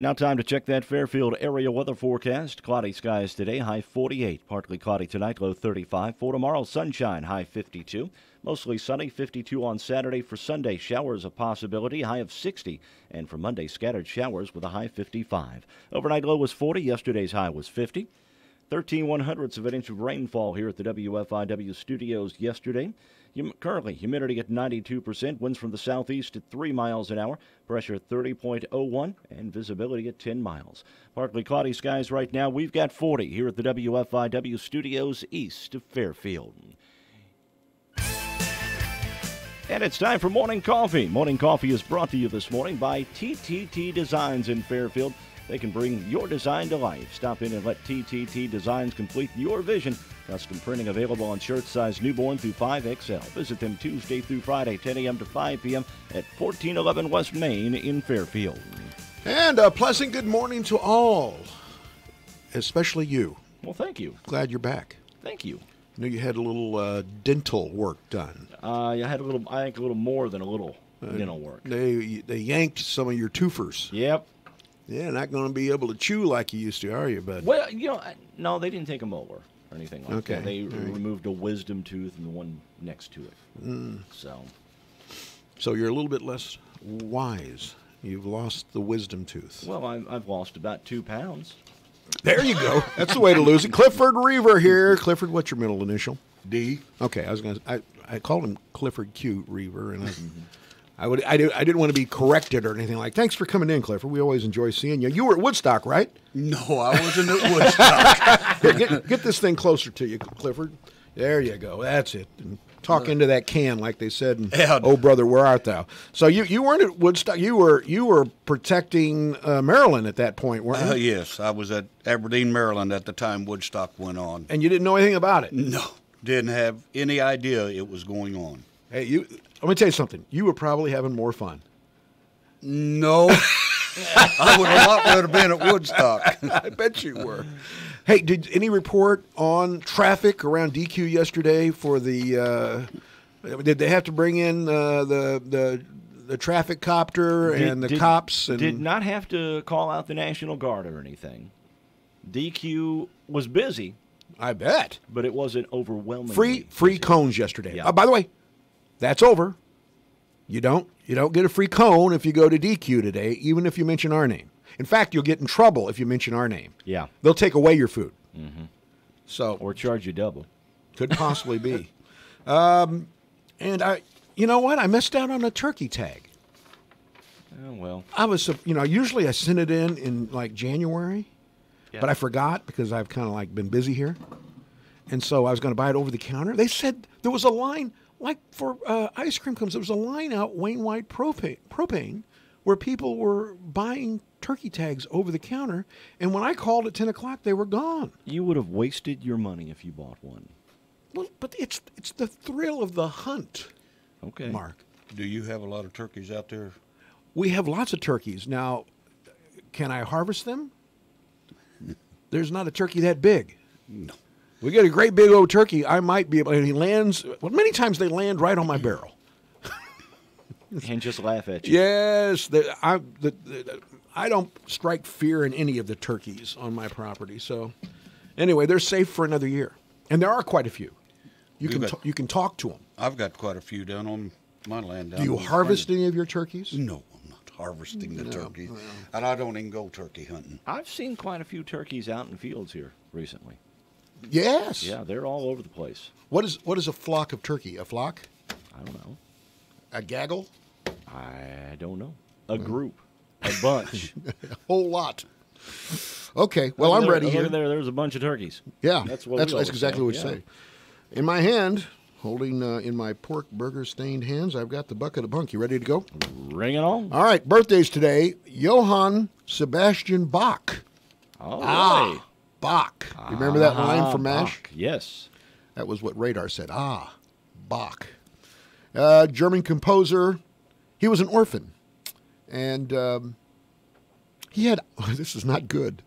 Now time to check that Fairfield area weather forecast. Cloudy skies today, high 48. Partly cloudy tonight, low 35. For tomorrow, sunshine, high 52. Mostly sunny, 52 on Saturday. For Sunday, showers a possibility, high of 60. And for Monday, scattered showers with a high 55. Overnight low was 40. Yesterday's high was 50. 13/100ths of an inch of rainfall here at the WFIW studios yesterday. Currently, humidity at 92%, winds from the southeast at 3 miles an hour, pressure 30.01, and visibility at 10 miles. Partly cloudy skies right now. We've got 40 here at the WFIW studios east of Fairfield. And it's time for Morning Coffee. Morning Coffee is brought to you this morning by TTT Designs in Fairfield. They can bring your design to life. Stop in and let TTT Designs complete your vision. Custom printing available on shirt size newborn through 5XL. Visit them Tuesday through Friday, 10 a.m. to 5 p.m. at 1411 West Main in Fairfield. And a pleasant good morning to all, especially you. Well, thank you. Glad you're back. Thank you. I know you had a little dental work done. I had I think a little more than a little dental work. They yanked some of your twofers. Yep. Yeah, not going to be able to chew like you used to, are you, bud? Well, no, they didn't take them over or anything like Okay. that. They removed a wisdom tooth and the one next to it. So you're a little bit less wise. You've lost the wisdom tooth. Well, I've lost about 2 pounds. There you go. That's the way to lose it. Clifford Reaver here. Clifford, what's your middle initial? D. Okay, I called him Clifford Q Reaver, and I didn't want to be corrected or anything like. Thanks for coming in, Clifford. We always enjoy seeing you. You were at Woodstock, right? No, I wasn't at Woodstock. Here, get this thing closer to you, Clifford. There you go. That's it. And talk into that can, like they said. And, oh, brother, where art thou? So you weren't at Woodstock. You were protecting Maryland at that point, weren't you? Yes, I was at Aberdeen, Maryland at the time Woodstock went on. And you didn't know anything about it? No, didn't have any idea it was going on. Hey, let me tell you something. You were probably having more fun. No, I would have a lot rather been at Woodstock. I bet you were. Hey, did any report on traffic around DQ yesterday for the? Did they have to bring in the traffic copter and the cops? And did not have to call out the National Guard or anything. DQ was busy. I bet, but it wasn't overwhelming. Free busy. cones yesterday. Yeah. By the way, that's over. You don't get a free cone if you go to DQ today, even if you mention our name. In fact, you'll get in trouble if you mention our name. Yeah. They'll take away your food. Mm-hmm. So or charge you double. Could possibly be. And you know what? I missed out on a turkey tag. Oh, well. I was, usually I send it in like January, but I forgot because I've kind of like been busy here. And so I was going to buy it over the counter. They said there was a line, like for ice cream cones, there was a line out Wainwright Propane where people were buying turkey tags over the counter. And when I called at 10 o'clock, they were gone. You would have wasted your money if you bought one. Well, but it's the thrill of the hunt. Okay. Mark. Do you have a lot of turkeys out there? We have lots of turkeys. Now, can I harvest them? There's not a turkey that big. No. We get a great big old turkey. I might be able. And he lands. Well, many times they land right on my barrel. And just laugh at you. Yes, I don't strike fear in any of the turkeys on my property. So, anyway, they're safe for another year, and there are quite a few. You can talk to them. I've got quite a few down on my land. Do you harvest any of your turkeys? No, I'm not harvesting the turkeys, and I don't even go turkey hunting. I've seen quite a few turkeys out in fields here recently. Yes. Yeah, they're all over the place. What is a flock of turkey? A flock? I don't know. A gaggle? I don't know. A group. A bunch. A whole lot. Okay. Well, I'm ready here. Look there. There's a bunch of turkeys. Yeah. That's exactly what you say. In my hand, holding in my pork burger stained hands, I've got the bucket of bunk. You ready to go? Ring it on. All right. Birthdays today. Johann Sebastian Bach. All right. Bach. You remember that line from MASH? Bach. Yes. That was what Radar said. Bach. German composer. He was an orphan. And he had, this is not good,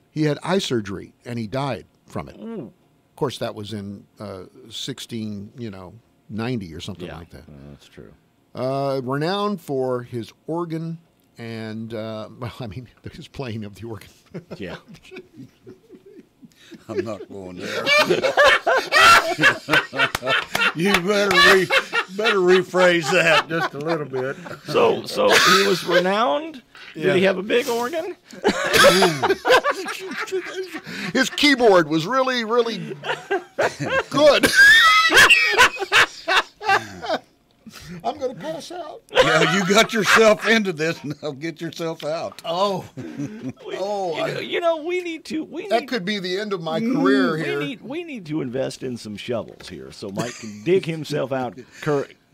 he had eye surgery, and he died from it. Of course, that was in 1690 or something like that. That's true. Renowned for his organ And, well, I mean, his playing of the organ. Yeah. I'm not going there. You better rephrase that just a little bit. So he was renowned. Did he have a big organ? His keyboard was really, really good. I'm going to pass out. Yeah, you got yourself into this. Now get yourself out. Oh, We need that could be the end of my career here. we need to invest in some shovels here so Mike can dig himself out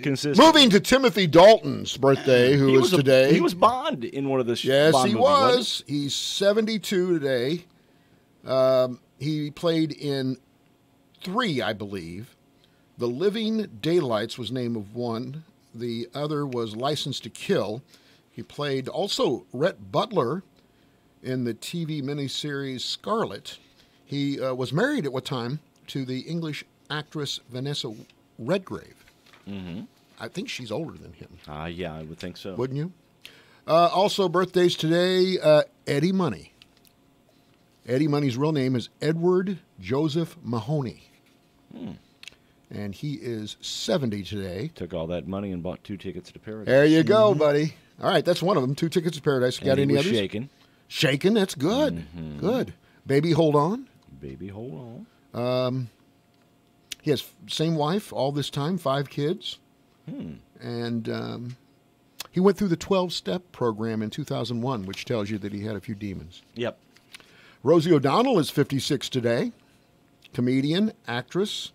consistently. Moving to Timothy Dalton's birthday, who was today. He was Bond in one of the Yes, Bond he movies, wasn't was. He's 72 today. He played in 3, I believe. The Living Daylights was name of one. The other was License to Kill. He played also Rhett Butler in the TV miniseries Scarlet. He was married at what time to the English actress Vanessa Redgrave. Mm-hmm. I think she's older than him. Yeah, I would think so. Wouldn't you? Also, birthdays today, Eddie Money. Eddie Money's real name is Edward Joseph Mahoney. And he is 70 today. Took all that money and bought 2 tickets to Paradise. There you go, buddy. All right, that's one of them. 2 tickets to Paradise. And Got he any was others? shaken. Shaken, that's good. Good. Baby, hold on. Baby, hold on. He has same wife all this time, 5 kids. And he went through the 12-step program in 2001, which tells you that he had a few demons. Yep. Rosie O'Donnell is 56 today. Comedian, actress.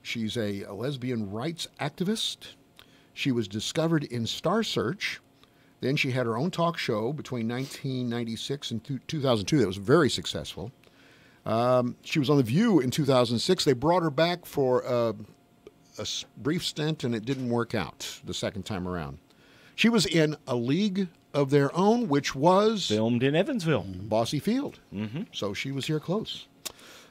She's a lesbian rights activist. She was discovered in Star Search. Then she had her own talk show between 1996 and 2002 that was very successful. She was on The View in 2006. They brought her back for a brief stint, and it didn't work out the second time around. She was in A League of Their Own, which was Filmed in Evansville. Bossy Field. So she was here close.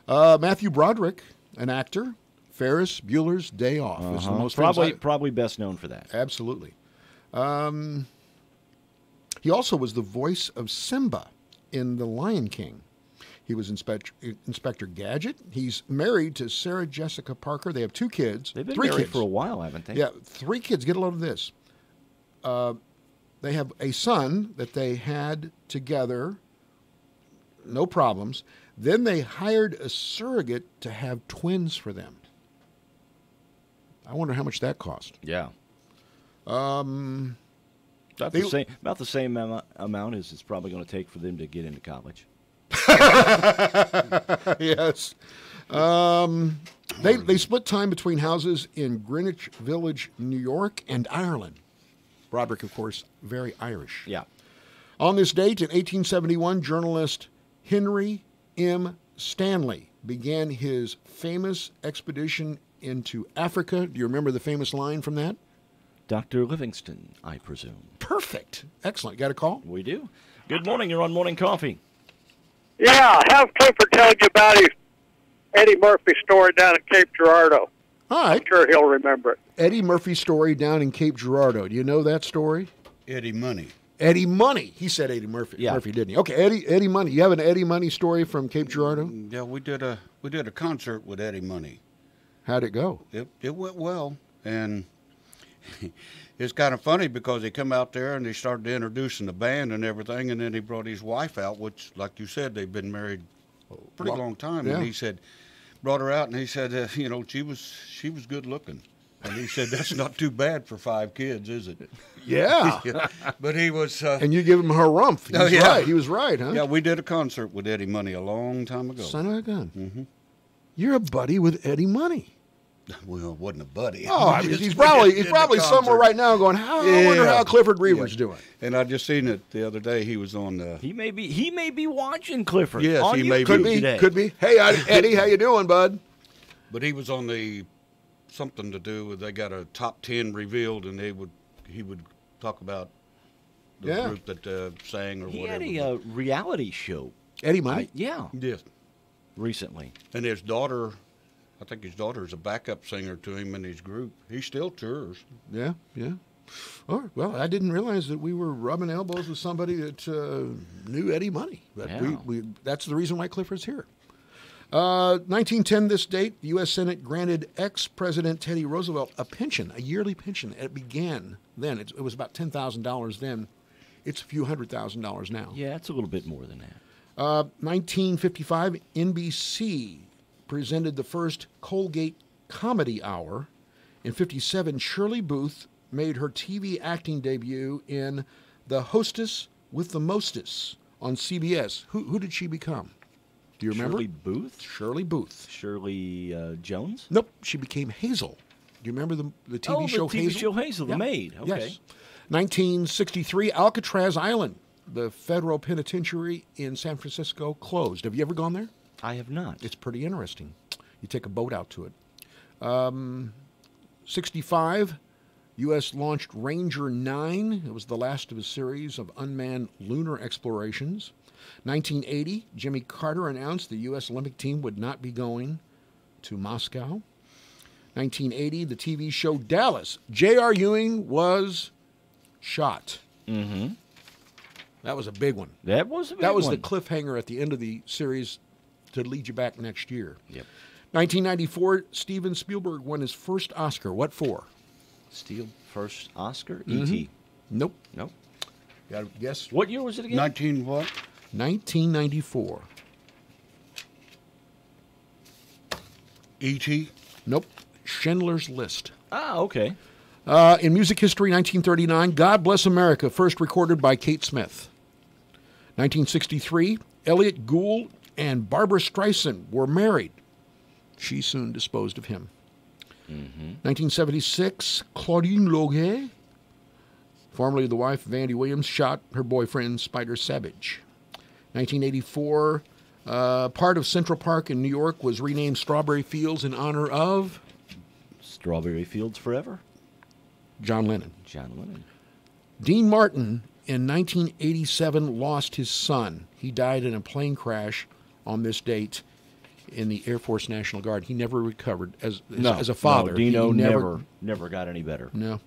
Matthew Broderick, an actor. Ferris Bueller's Day Off is the most probably best known for that. Absolutely. He also was the voice of Simba in The Lion King. He was Inspector Gadget. He's married to Sarah Jessica Parker. They have 2 kids. They've been 3 married kids. for a while, haven't they? Yeah, 3 kids. Get a load of this. They have a son that they had together, no problems. Then they hired a surrogate to have twins for them. I wonder how much that cost. Yeah. About the same amount as it's probably going to take for them to get into college. Yes. They split time between houses in Greenwich Village, New York, and Ireland. Broderick, of course, very Irish. Yeah. On this date in 1871, journalist Henry M. Stanley began his famous expedition into Africa. Do you remember the famous line from that? Dr. Livingston, I presume. Perfect. Excellent. Got a call? We do. Good morning. You're on Morning Coffee. Yeah, have Clifford tell you about his Eddie Murphy story down at Cape Girardeau. All right. I'm sure he'll remember it. Eddie Murphy story down in Cape Girardeau. Do you know that story? Eddie Money. Eddie Money. He said Eddie Murphy. Yeah. Murphy, didn't he? Okay, Eddie Money. You have an Eddie Money story from Cape Girardeau? Yeah, we did a concert with Eddie Money. How'd it go? It went well, and it's kind of funny because he come out there and he started introducing the band and everything, and then he brought his wife out, which, like you said, they've been married a pretty long time. Yeah. And he said, brought her out, and he said, she was good looking, and he said that's not too bad for 5 kids, is it? Yeah. But he was. And you give him her rump. He was right. He was right, huh? Yeah, we did a concert with Eddie Money a long time ago. Son of a gun. Mm-hmm. You're a buddy with Eddie Money. Well, it wasn't a buddy. Oh, I mean, he's probably somewhere right now going, I wonder how Clifford Reaver's doing. And I just seen it the other day. He was on the. He may be watching Clifford. Yes, on he may YouTube be. today. Could be. Hey, Eddie, how you doing, bud? But he was on the something to do with they got a top 10 revealed, and he would talk about the group that sang or whatever. He had a reality show. Eddie Money? Yeah. Yes. Recently. And his daughter, I think his daughter is a backup singer to him in his group. He still tours. Yeah. Oh, well, I didn't realize that we were rubbing elbows with somebody that knew Eddie Money. But Yeah. that's the reason why Clifford's here. 1910, this date, the U.S. Senate granted ex-President Teddy Roosevelt a pension, a yearly pension. It began then. It was about $10,000 then. It's a few $100,000 now. Yeah, it's a little bit more than that. 1955, NBC presented the first Colgate Comedy Hour. In 57, Shirley Booth made her TV acting debut in The Hostess with the Mostess on CBS. Who did she become? Do you remember? Shirley Booth? Shirley Booth. Shirley Jones? Nope, she became Hazel. Do you remember the TV show the TV Hazel? show Hazel, Yeah. the maid. Okay. Yes. 1963, Alcatraz Island, the federal penitentiary in San Francisco, closed. Have you ever gone there? I have not. It's pretty interesting. You take a boat out to it. 65, U.S. launched Ranger 9. It was the last of a series of unmanned lunar explorations. 1980, Jimmy Carter announced the U.S. Olympic team would not be going to Moscow. 1980, the TV show Dallas. J.R. Ewing was shot. Mm-hmm. That was a big one. That was a big That was one. the cliffhanger at the end of the series to lead you back next year. Yep. 1994, Steven Spielberg won his first Oscar. What for? Steel first Oscar? Mm-hmm. E.T. Nope. Nope. Got to guess? What year was it again? 19 what? 1994. E.T. Nope. Schindler's List. Ah, okay. In music history, 1939, God Bless America, first recorded by Kate Smith. 1963, Elliot Gould and Barbara Streisand were married. She soon disposed of him. 1976, Claudine Loguet, formerly the wife of Andy Williams, shot her boyfriend, Spider Savage. 1984, part of Central Park in New York was renamed Strawberry Fields in honor of Strawberry Fields Forever? John Lennon. John Lennon. Dean Martin, in 1987, lost his son. He died in a plane crash on this date in the Air Force National Guard. He never recovered as a father. No, Dino He never got any better. No.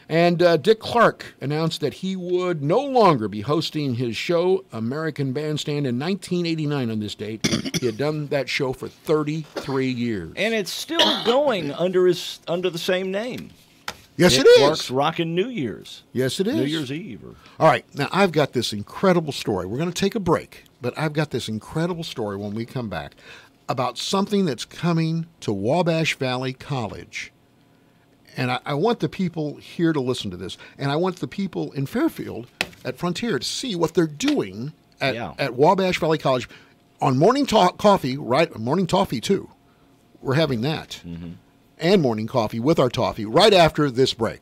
And Dick Clark announced that he would no longer be hosting his show, American Bandstand, in 1989 on this date. He had done that show for 33 years. And it's still going under the same name. Yes, it Clark's is. rocking New Year's. Yes, it is. New Year's Eve. All right, now I've got this incredible story. We're going to take a break, but I've got this incredible story when we come back about something that's coming to Wabash Valley College. And I want the people here to listen to this, and I want the people in Fairfield at Frontier to see what they're doing at Wabash Valley College on Morning Coffee, right? Morning Toffee, too. We're having that. Mm-hmm. And Morning Coffee with our toffee right after this break.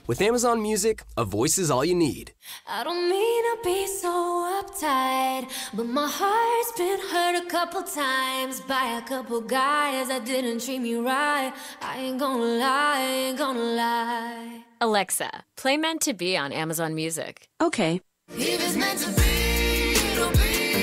With Amazon Music, a voice is all you need. I don't mean to be so uptight, but my heart's been hurt a couple times by a couple guys that didn't treat me right. I ain't gonna lie. Alexa, play Meant to Be on Amazon Music. Okay. If it's meant to be, it'll be,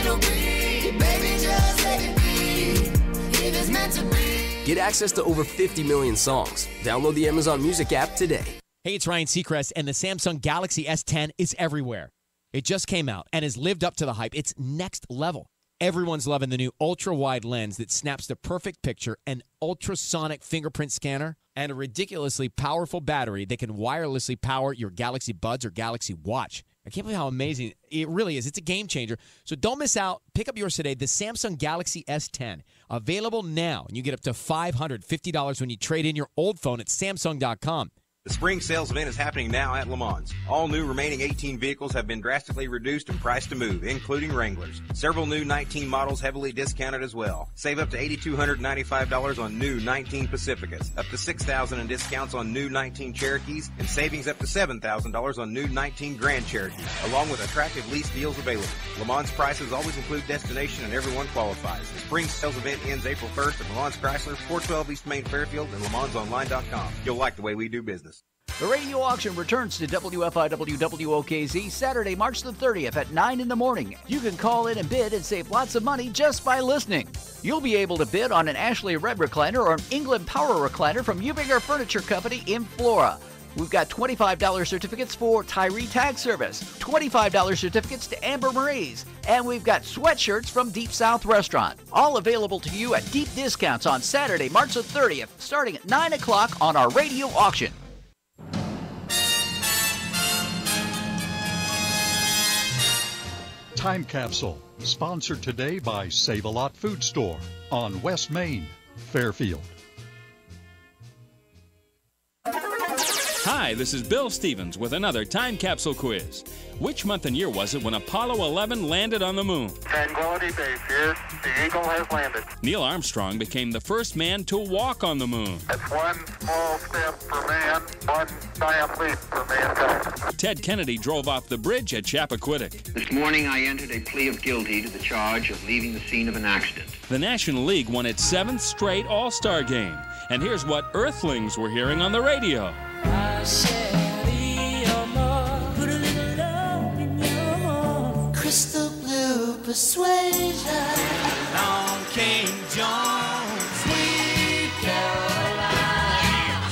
it'll be. Baby, just let it be. If it's meant to be. Get access to over 50 million songs. Download the Amazon Music app today. Hey, it's Ryan Seacrest, and the Samsung Galaxy S10 is everywhere. It just came out and has lived up to the hype. It's next level. Everyone's loving the new ultra-wide lens that snaps the perfect picture, an ultrasonic fingerprint scanner, and a ridiculously powerful battery that can wirelessly power your Galaxy Buds or Galaxy Watch. I can't believe how amazing it really is. It's a game changer. So don't miss out. Pick up yours today, the Samsung Galaxy S10. Available now, and you get up to $550 when you trade in your old phone at Samsung.com. The spring sales event is happening now at Le Mans. All new remaining 18 vehicles have been drastically reduced in price to move, including Wranglers. Several new 19 models heavily discounted as well. Save up to $8,295 on new 19 Pacificas, up to $6,000 in discounts on new 19 Cherokees, and savings up to $7,000 on new 19 Grand Cherokees, along with attractive lease deals available. Le Mans prices always include destination and everyone qualifies. The spring sales event ends April 1st at Le Mans Chrysler, 412 East Main Fairfield, and LeMansOnline.com. You'll like the way we do business. The radio auction returns to WFIW WOKZ Saturday, March the 30th at 9 in the morning. You can call in and bid and save lots of money just by listening. You'll be able to bid on an Ashley Red recliner or an England Power recliner from Ubinger Furniture Company in Flora. We've got $25 certificates for Tyree Tag Service, $25 certificates to Amber Marie's, and we've got sweatshirts from Deep South Restaurant. All available to you at deep discounts on Saturday, March the 30th, starting at 9 o'clock on our radio auction. Time Capsule, sponsored today by Save-A-Lot Food Store on West Main, Fairfield. Hi, this is Bill Stevens with another Time Capsule quiz. Which month and year was it when Apollo 11 landed on the moon? Tranquility Base here. The Eagle has landed. Neil Armstrong became the first man to walk on the moon. That's one small step for man, one giant leap for mankind. Ted Kennedy drove off the bridge at Chappaquiddick. This morning I entered a plea of guilty to the charge of leaving the scene of an accident. The National League won its 7th straight All-Star game. And here's what Earthlings were hearing on the radio. Crystal blue persuasion. Long King John, sweet Caroline.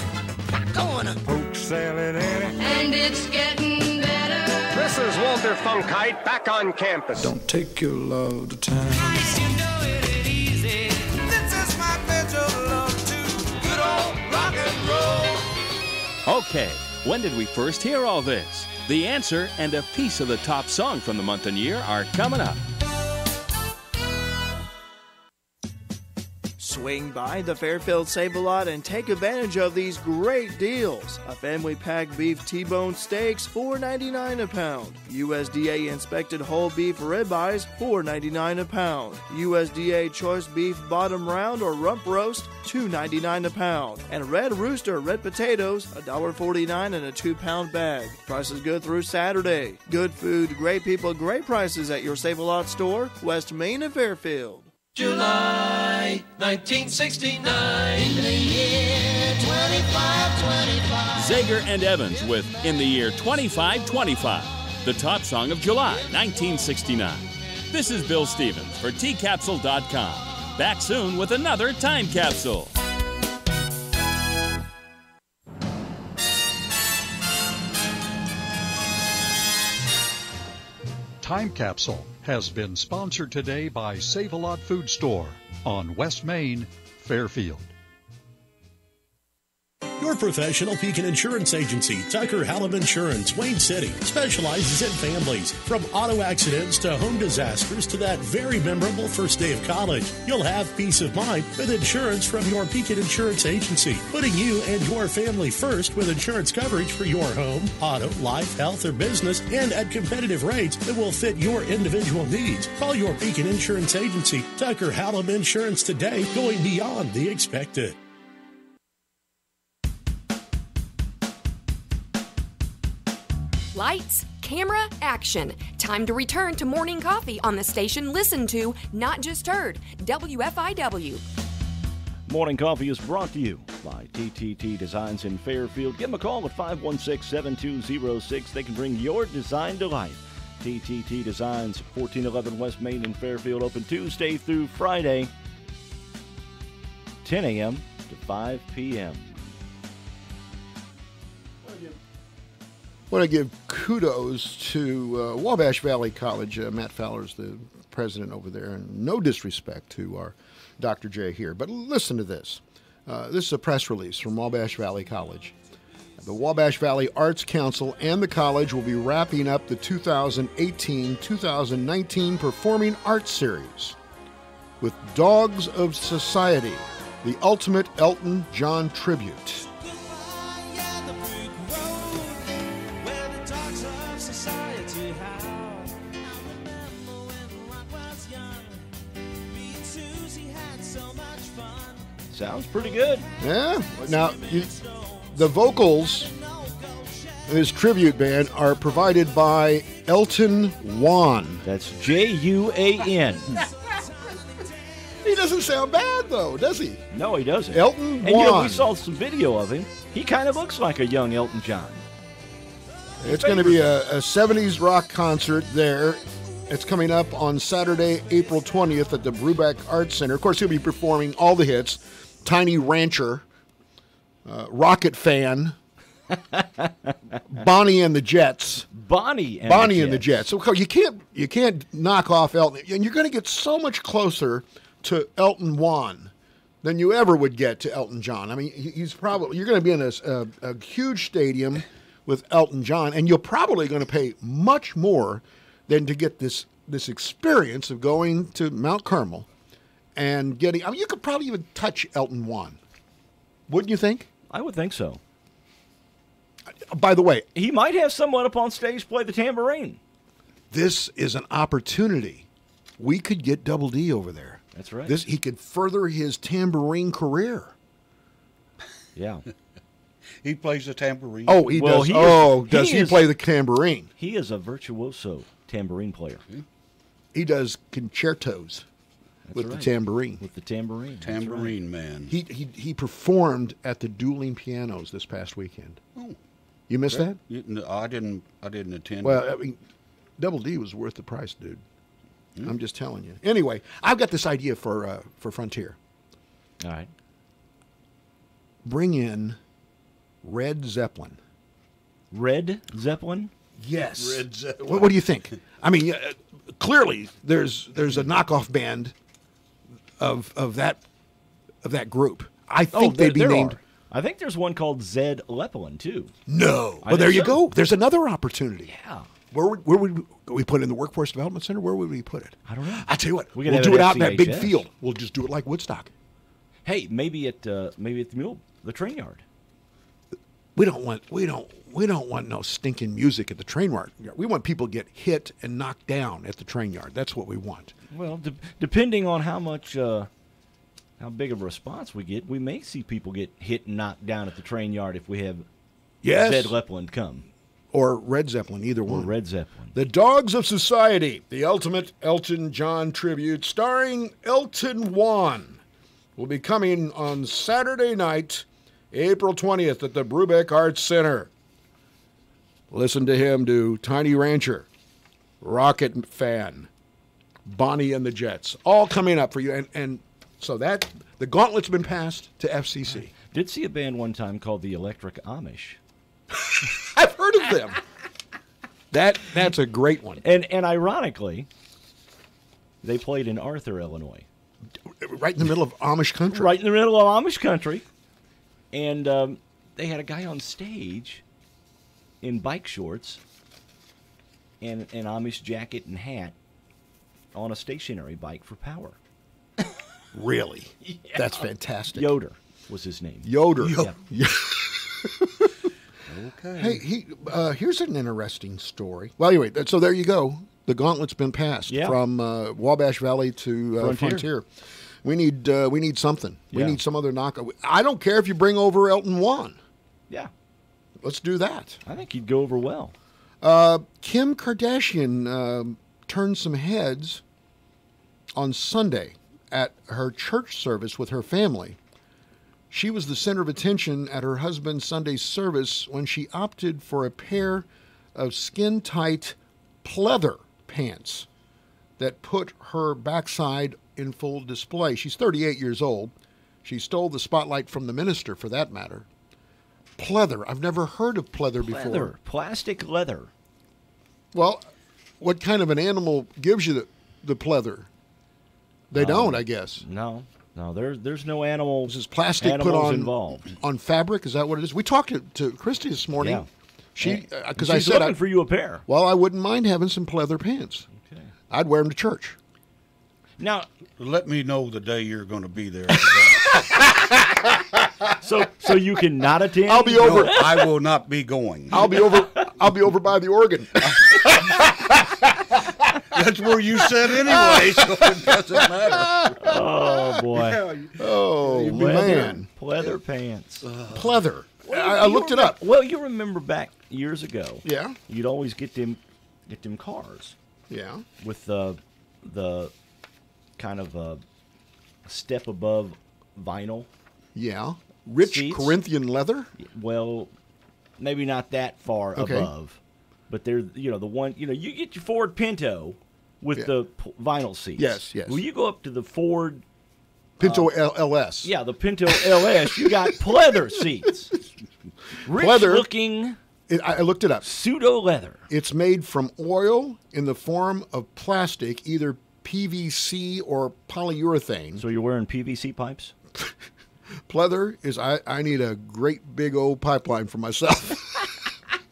Go on. Poke salad Annie. And it's getting better. This is Walter Funkite back on campus. Don't take your love to town. Nice, you know it ain't easy. This is my pledge of love to good old rock and roll. Okay, when did we first hear all this? The answer and a piece of the top song from the month and year are coming up. Swing by the Fairfield Save-A-Lot and take advantage of these great deals. A family pack beef T-bone steaks, $4.99 a pound. USDA inspected whole beef ribeyes, $4.99 a pound. USDA choice beef bottom round or rump roast, $2.99 a pound. And Red Rooster red potatoes, $1.49 in a 2-pound bag. Prices good through Saturday. Good food, great people, great prices at your Save-A-Lot store, West Main and Fairfield. July 1969, the year 2525. Zager and Evans with In the Year 2525, the top song of July 1969. This is Bill Stevens for tcapsule.com. Back soon with another Time Capsule. Time Capsule has been sponsored today by Save-A-Lot Food Store on West Main, Fairfield. Your professional Pekin Insurance Agency, Tucker Hallam Insurance, Wayne City, specializes in families. From auto accidents to home disasters to that very memorable first day of college, you'll have peace of mind with insurance from your Pekin Insurance Agency, putting you and your family first with insurance coverage for your home, auto, life, health, or business, and at competitive rates that will fit your individual needs. Call your Pekin Insurance Agency, Tucker Hallam Insurance today, going beyond the expected. Lights, camera, action. Time to return to morning coffee on the station listened to, not just heard, WFIW. Morning Coffee is brought to you by TTT Designs in Fairfield. Give them a call at 516-7206. They can bring your design to life. TTT Designs, 1411 West Main in Fairfield, open Tuesday through Friday, 10 a.m. to 5 p.m. I want to give kudos to Wabash Valley College. Matt Fowler's the president over there, and no disrespect to our Dr. J here, but listen to this. This is a press release from Wabash Valley College. The Wabash Valley Arts Council and the college will be wrapping up the 2018-2019 Performing Arts Series with Dogs of Society, the ultimate Elton John tribute. Sounds pretty good. Yeah. Now, the vocals in this tribute band are provided by Elton Juan. That's Juan. He doesn't sound bad, though, does he? No, he doesn't. Elton Juan. And you know, we saw some video of him. He kind of looks like a young Elton John. It's going to be a 70s rock concert there. It's coming up on Saturday, April 20th at the Brubeck Arts Center. Of course, he'll be performing all the hits. Tiny Rancher, Rocket Fan, Bonnie and the Jets. Bonnie and the Jets. So you can't knock off Elton, and you're going to get so much closer to Elton Juan than you ever would get to Elton John. I mean, you're going to be in a huge stadium with Elton John, and you're probably going to pay much more than to get this experience of going to Mount Carmel and getting. I mean, you could probably even touch Elton Juan, wouldn't you think? I would think so. By the way, he might have someone up on stage play the tambourine. This is an opportunity. We could get Double D over there. That's right. He could further his tambourine career. Yeah. He plays the tambourine. Oh, he does. Does he play the tambourine? He is a virtuoso tambourine player. He does concertos with the tambourine. With the tambourine. Tambourine man. He performed at the Dueling Pianos this past weekend. Oh. You missed that? No, I didn't attend. Well, I mean, Double D was worth the price, dude. I'm just telling you. Anyway, I've got this idea for Frontier. All right. Bring in Red Zeppelin. Red Zeppelin? Yes. Red Zeppelin. What do you think? I mean, clearly there's a knockoff band of that group. I think they'd be named. I think there's one called Zed Leppelin too. No. Well, there you go. There's another opportunity. Yeah. Where would we put it in the Workforce Development Center? Where would we put it? I don't know. I tell you what, We'll do it out in that big field. We'll just do it like Woodstock. Hey, maybe at the train yard. We don't want no stinking music at the train yard. We want people to get hit and knocked down at the train yard. That's what we want. Well, depending on how big of a response we get, we may see people get hit and knocked down at the train yard if we have Zed Leppelin come. Or Red Zeppelin, either one. Or Red Zeppelin. The Dogs of Society, the ultimate Elton John tribute, starring Elton Juan, will be coming on Saturday night, April 20th at the Brubeck Arts Center. Listen to him do Tiny Rancher, Rocket Fan, Bonnie and the Jets, all coming up for you. And so the gauntlet's been passed to FCC. Did see a band one time called the Electric Amish. I've heard of them. That's a great one. And ironically, they played in Arthur, Illinois. Right in the middle of Amish country. Right in the middle of Amish country. And they had a guy on stage in bike shorts and an Amish jacket and hat on a stationary bike for power. Really? Yeah. That's fantastic. Yoder was his name. Yoder. Yeah. Okay. Hey, here's an interesting story. Well, anyway, so there you go. The gauntlet's been passed from Wabash Valley to Frontier. We need something. We need some other knockout. I don't care if you bring over Elton Juan. Yeah. Let's do that. I think he'd go over well. Kim Kardashian turned some heads on Sunday at her church service with her family. She was the center of attention at her husband's Sunday service when she opted for a pair of skin-tight pleather pants that put her backside in full display. She's 38 years old. She stole the spotlight from the minister, for that matter. Pleather. I've never heard of pleather before. Plastic leather. Well, what kind of an animal gives you the pleather? They don't, I guess. No, there's no animals. This is plastic put on involved on fabric. Is that what it is? We talked to Christy this morning. Yeah. Because I said looking for you a pair. Well, I wouldn't mind having some pleather pants. Okay. I'd wear them to church. Now, let me know the day you're going to be there. So you can not attend. I'll be over. No, I will not be going. I'll be over. I'll be over by the organ. That's where you said anyway, so it doesn't matter. Oh boy. Oh man. Pleather pants. Pleather. I looked it up. Well, you remember back years ago. Yeah. You'd always get them cars. Yeah. With the kind of a step above vinyl. Yeah. Rich seats. Corinthian leather? Well, maybe not that far above. But they're, the one, you get your Ford Pinto with the vinyl seats. Yes. Well, you go up to the Ford Pinto LS. Yeah, the Pinto LS. You got pleather seats. Rich-looking. I looked it up. Pseudo leather. It's made from oil in the form of plastic, either PVC or polyurethane. So you're wearing PVC pipes? Pleather is, I need a great big old pipeline for myself.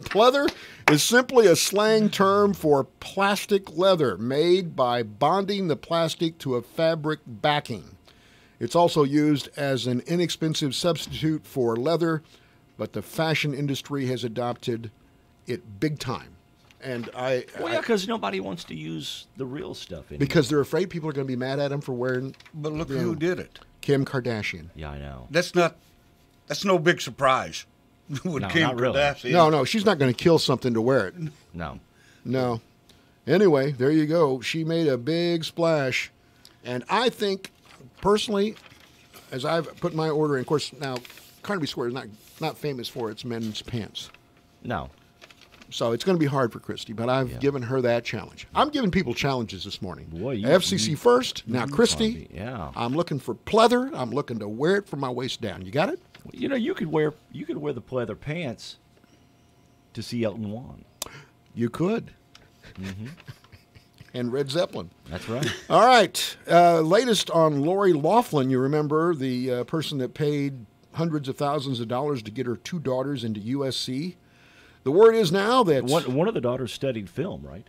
Pleather is simply a slang term for plastic leather made by bonding the plastic to a fabric backing. It's also used as an inexpensive substitute for leather, but the fashion industry has adopted it big time. And because nobody wants to use the real stuff anymore. Because they're afraid people are going to be mad at them for wearing. But look who did it. Kim Kardashian. Yeah, I know. That's no big surprise. With Kim not really. Kardashian. No, she's not going to kill something to wear it. No. Anyway, there you go. She made a big splash. And I think, personally, as I've put my order in, of course, now, Carnaby Square is not famous for its men's pants. No. So it's going to be hard for Christy, but I've given her that challenge. I'm giving people challenges this morning. Boy, FCC first, now Christy. Yeah. I'm looking for pleather. I'm looking to wear it from my waist down. You got it? You know, you could wear the pleather pants to see Elton John. You could. Mm-hmm. And Red Zeppelin. That's right. All right. Latest on Lori Loughlin. You remember the person that paid hundreds of thousands of dollars to get her two daughters into USC? The word is now that one of the daughters studied film, right?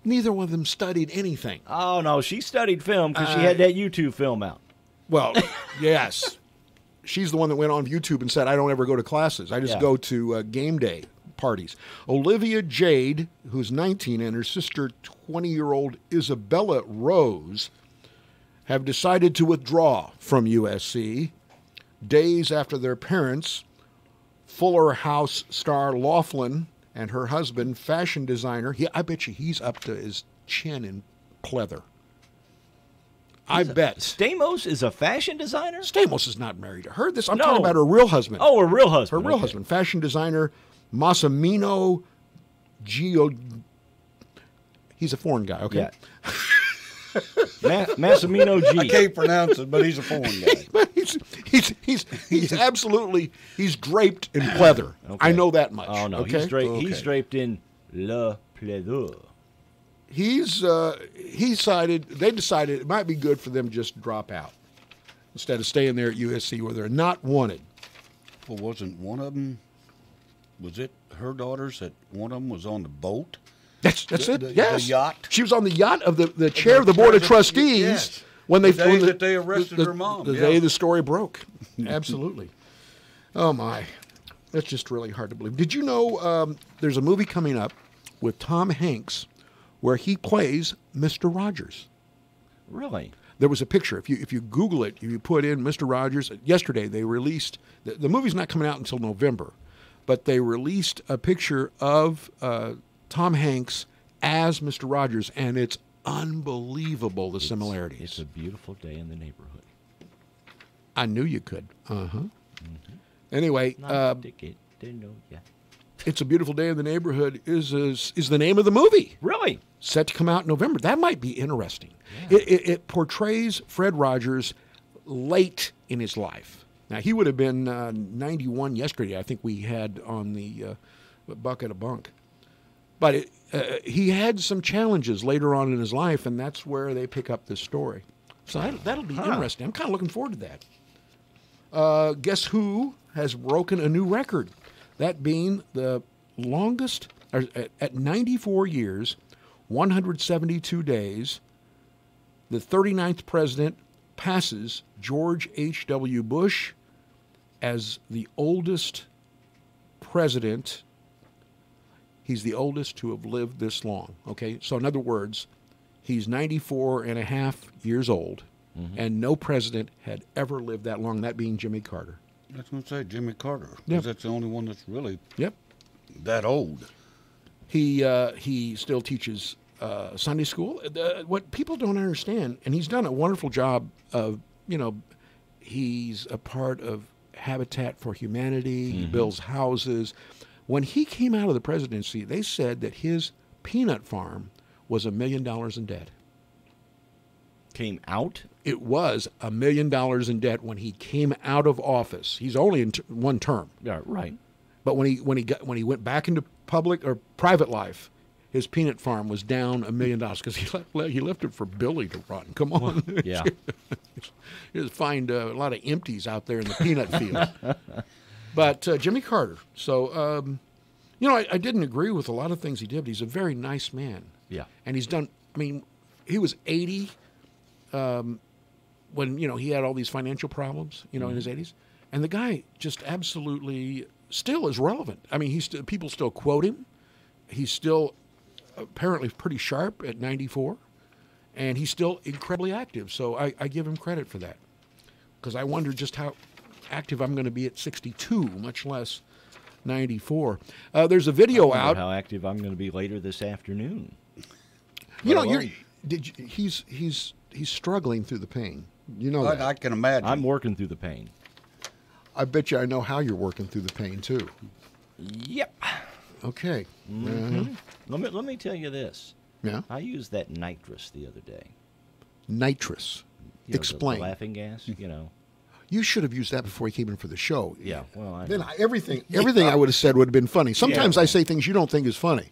Neither one of them studied anything. Oh, no. She studied film because she had that YouTube film out. Well, yes. She's the one that went on YouTube and said, I don't ever go to classes. I just go to game day parties. Olivia Jade, who's 19, and her sister, 20-year-old Isabella Rose, have decided to withdraw from USC days after their parents, Fuller House star Loughlin, and her husband, fashion designer, I bet you he's up to his chin in pleather. I bet. Stamos is a fashion designer? Stamos is not married to her. I'm talking about her real husband. Oh, her real husband. Her real husband, fashion designer Massimino Gio. He's a foreign guy, okay? Yeah. Massimino G. I can't pronounce it, but he's a foreign guy. But he's absolutely, he's draped in pleather. Okay. I know that much. Oh, no. Okay? He's draped in le pleather. They decided it might be good for them to just drop out instead of staying there at USC where they're not wanted. Well, wasn't one of them, was it her daughters that one of them was on the boat? That's it. Yes. The yacht. She was on the yacht of the chair of the board of trustees. Yes. When the day that they arrested her mom. The day the story broke. Absolutely. Oh, my. That's just really hard to believe. Did you know there's a movie coming up with Tom Hanks where he plays Mr. Rogers? Really? There was a picture. If you Google it, if you put in Mr. Rogers, yesterday they released, the movie's not coming out until November, but they released a picture of Tom Hanks as Mr. Rogers, and it's unbelievable, the similarities. It's a beautiful day in the neighborhood. I knew you could. Uh-huh. Mm-hmm. Anyway, It's a Beautiful Day in the Neighborhood is the name of the movie. Really? Set to come out in November. That might be interesting. Yeah. It portrays Fred Rogers late in his life. Now, he would have been 91 yesterday, I think we had on the Bucket of Bunk. But he had some challenges later on in his life, and that's where they pick up this story. So that'll be interesting. I'm kind of looking forward to that. Guess who has broken a new record? That being the longest, at 94 years, 172 days, the 39th president passes George H.W. Bush as the oldest president. He's the oldest to have lived this long, okay? So in other words, he's 94 and a half years old, and no president had ever lived that long, that being Jimmy Carter. I was going to say Jimmy Carter, because Yep. that's the only one that's really Yep. that old. He still teaches Sunday school. What people don't understand, and he's done a wonderful job of, he's a part of Habitat for Humanity, he builds houses. When he came out of the presidency, they said that his peanut farm was $1 million in debt. Came out? It was $1 million in debt when he came out of office. He's only in one term. Yeah, right. But when he went back into public or private life, his peanut farm was down $1 million because he left it for Billy to run. Come on. Well, yeah. You just find a lot of empties out there in the peanut field. But Jimmy Carter. So, I didn't agree with a lot of things he did, but he's a very nice man. Yeah. And he's done, he was 80 when, he had all these financial problems, in his 80s. And the guy just absolutely still is relevant. People still quote him. He's still apparently pretty sharp at 94. And he's still incredibly active. So I give him credit for that. Because I wonder just how active I'm going to be at 62, much less 94. There's a video out. How active I'm going to be later this afternoon. He's struggling through the pain. You know that. I can imagine. I'm working through the pain. I bet you I know how you're working through the pain too. Yep. Okay. Mm-hmm. Let me tell you this. Yeah. I used that nitrous the other day. Nitrous. Explain. The laughing gas. You should have used that before you came in for the show. Yeah. Well, then everything I would have said would have been funny. Sometimes I say things you don't think is funny.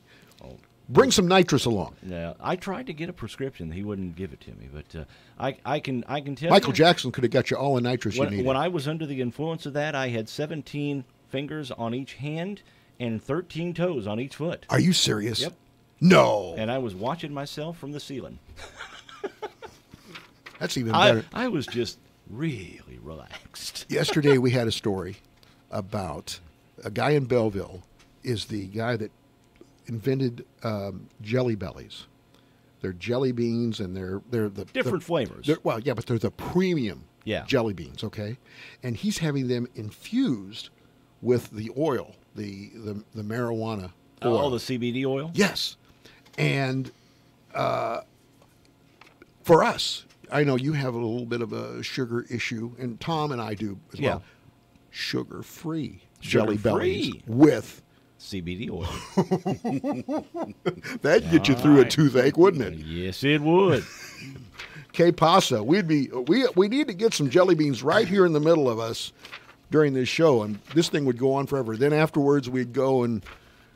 Bring some nitrous along. Yeah, I tried to get a prescription. He wouldn't give it to me, but I can tell Michael you, Jackson could have got you all the nitrous you needed. When I was under the influence of that, I had 17 fingers on each hand and 13 toes on each foot. Are you serious? Yep. No. And I was watching myself from the ceiling. That's even better. I was just really relaxed. Yesterday we had a story about a guy in Belleville is the guy that invented Jelly Bellies. They're jelly beans, and they're the different flavors. But they're the premium jelly beans. Okay, and he's having them infused with the oil, the marijuana oil. Oh, the CBD oil. Yes, and for us, I know you have a little bit of a sugar issue, and Tom and I do as well. Sugar-free Jelly Bellies with CBD oil. That'd get you through a toothache, wouldn't it? Yes, it would. Que pasa? We need to get some jelly beans right here in the middle of us during this show, and this thing would go on forever. Then afterwards, we'd go and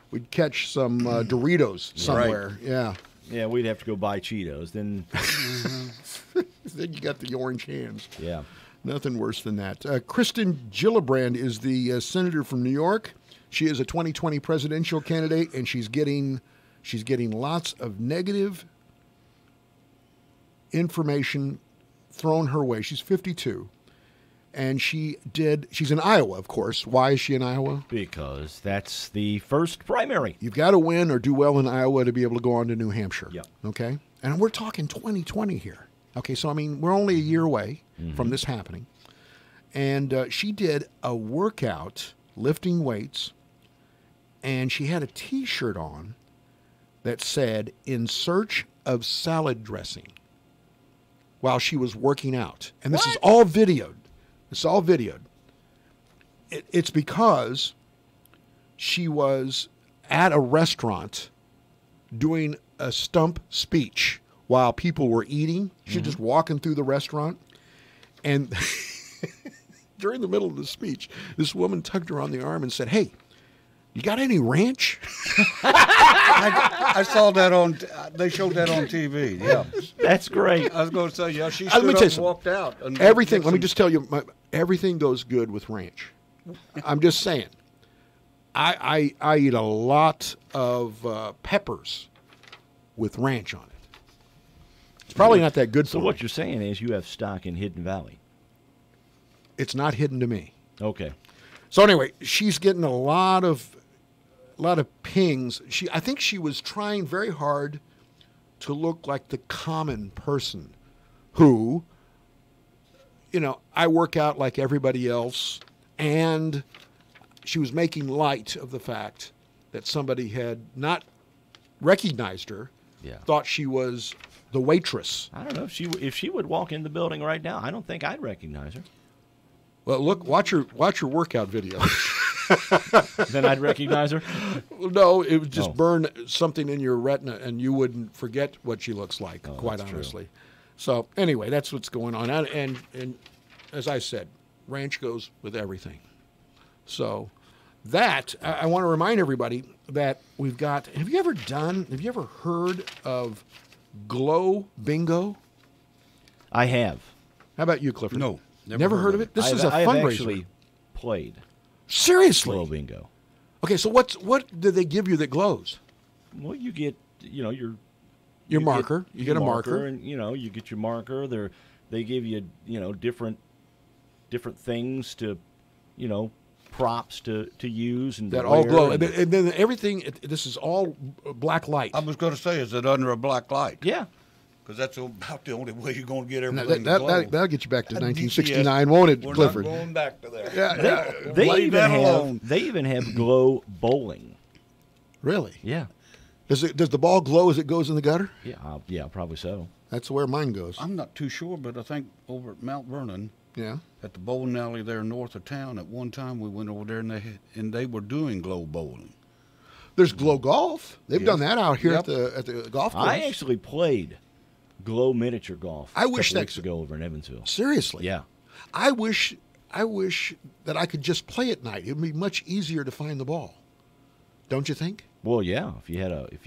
we'd catch some Doritos somewhere. Right. Yeah. Yeah, we'd have to go buy Cheetos. Then, then you got the orange hands. Yeah. Nothing worse than that. Kristen Gillibrand is the senator from New York. She is a 2020 presidential candidate, and she's getting lots of negative information thrown her way. She's 52, and she's in Iowa, of course. Why is she in Iowa? Because that's the first primary. You've got to win or do well in Iowa to be able to go on to New Hampshire. Yep. Okay? And we're talking 2020 here. Okay, so we're only a year away from this happening. And she did a workout lifting weights, and she had a T-shirt on that said, "In search of salad dressing," while she was working out. And this is all videoed. It's all videoed. It's because she was at a restaurant doing a stump speech while people were eating. She was just walking through the restaurant, and during the middle of the speech, this woman tugged her on the arm and said, "Hey, you got any ranch?" I saw that they showed that on TV. Yeah. That's great. I was going to say, she Let me stood tell you up and something. walked out. And Everything, let me just tell you, everything goes good with ranch. I'm just saying. I eat a lot of peppers with ranch on it. It's probably not that good for So me. what you're saying is you have stock in Hidden Valley. It's not hidden to me. Okay. So anyway, she's getting a lot of pings. I think she was trying very hard to look like the common person who, I work out like everybody else, and she was making light of the fact that somebody had not recognized her, thought she was the waitress. I don't know if she would walk in the building right now. I don't think I'd recognize her. Well, watch her workout video. Then I'd recognize her? No, it would just burn something in your retina, and you wouldn't forget what she looks like, quite honestly. So anyway, that's what's going on. And as I said, ranch goes with everything. So that, I want to remind everybody that we've got, have you ever heard of Glow Bingo? I have. How about you, Clifford? No. Never heard of it? This is a I have fundraiser. actually played. Seriously? Glow Bingo. Okay, so what do they give you that glows? Well, you get, your marker. You get a marker. And, you get your marker. They give you, different things to, props to use. And that all glow. And then everything, this is all black light. I was going to say, is it under a black light? Yeah. Because that's about the only way you're going to get everything to glow. That'll get you back to 1969, won't it, Clifford? We're not going back to there. Yeah, They even have glow bowling. Really? Yeah. Does the ball glow as it goes in the gutter? Yeah, probably so. That's where mine goes. I'm not too sure, but I think over at Mount Vernon, at the bowling alley there north of town, at one time we went over there and they were doing glow bowling. There's glow golf. They've done that out here at the golf course. I actually played glow miniature golf. I wish a couple weeks ago over in Evansville. Seriously? Yeah. I wish that I could just play at night. It would be much easier to find the ball. Don't you think? Well, yeah. If you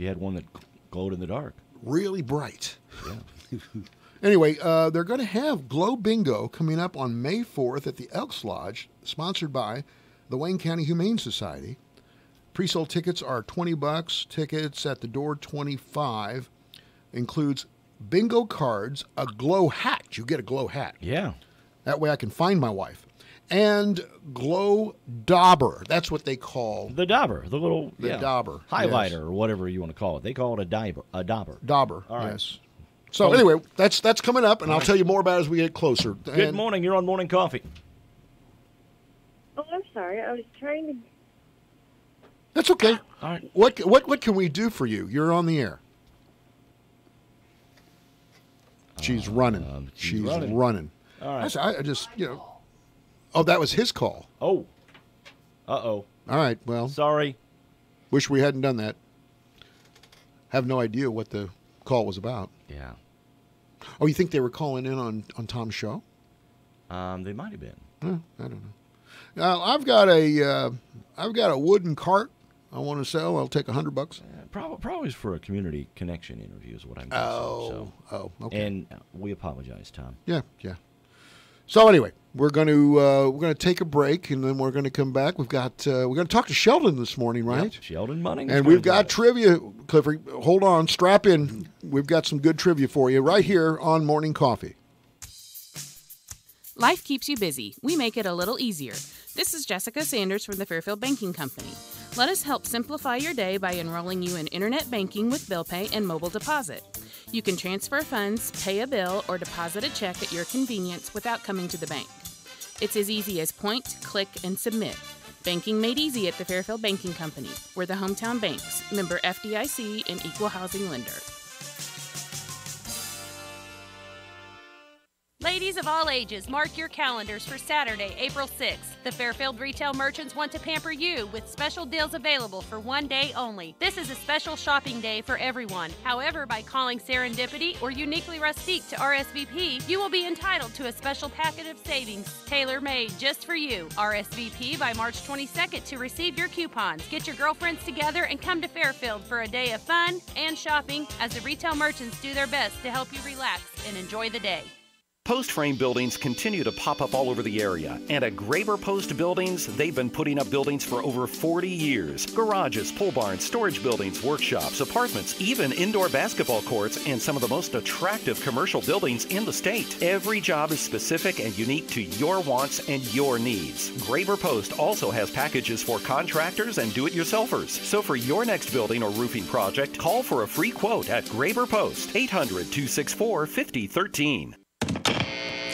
had one that glowed in the dark, really bright. Yeah. Anyway, they're going to have Glow Bingo coming up on May 4th at the Elks Lodge, sponsored by the Wayne County Humane Society. Pre-sold tickets are $20. Tickets at the door $25. Includes bingo cards, a glow hat. You get a glow hat. Yeah. That way I can find my wife. And glow dauber. That's what they call the dauber, the little dauber highlighter, yes. or whatever you want to call it. They call it a dauber. Dauber. All right. Yes. So anyway, that's coming up, and I'll tell you more about it as we get closer. Good morning. You're on Morning Coffee. Oh, I'm sorry. I was trying to. That's okay. All right. What can we do for you? You're on the air. She's running. She's running. All right. I just, Oh, that was his call. Oh. Uh-oh. All right, well. Sorry. Wish we hadn't done that. Have no idea what the call was about. Yeah. Oh, you think they were calling in on Tom's show? They might have been. I don't know. Now, I've got a wooden cart I want to sell. I'll take $100. Probably for a community connection interview is what I'm guessing. Okay. And we apologize, Tom. Yeah. So anyway, we're going to take a break, and then we're going to come back. We're going to talk to Sheldon this morning, right? Yep, Sheldon Munning. And we've got trivia, Clifford. Hold on, strap in. We've got some good trivia for you right here on Morning Coffee. Life keeps you busy. We make it a little easier. This is Jessica Sanders from the Fairfield Banking Company. Let us help simplify your day by enrolling you in internet banking with bill pay and mobile deposit. You can transfer funds, pay a bill, or deposit a check at your convenience without coming to the bank. It's as easy as point, click, and submit. Banking made easy at the Fairfield Banking Company. We're the hometown banks, member FDIC, and equal housing lender. Ladies of all ages, mark your calendars for Saturday, April 6th. The Fairfield retail merchants want to pamper you with special deals available for one day only. This is a special shopping day for everyone. However, by calling Serendipity or Uniquely Rustique to RSVP, you will be entitled to a special packet of savings tailor-made just for you. RSVP by March 22nd to receive your coupons. Get your girlfriends together and come to Fairfield for a day of fun and shopping as the retail merchants do their best to help you relax and enjoy the day. Post frame buildings continue to pop up all over the area, and at Graver Post Buildings, they've been putting up buildings for over 40 years. Garages, pole barns, storage buildings, workshops, apartments, even indoor basketball courts, and some of the most attractive commercial buildings in the state. Every job is specific and unique to your wants and your needs. Graver Post also has packages for contractors and do-it-yourselfers. So for your next building or roofing project, call for a free quote at Graver Post, 800-264-5013.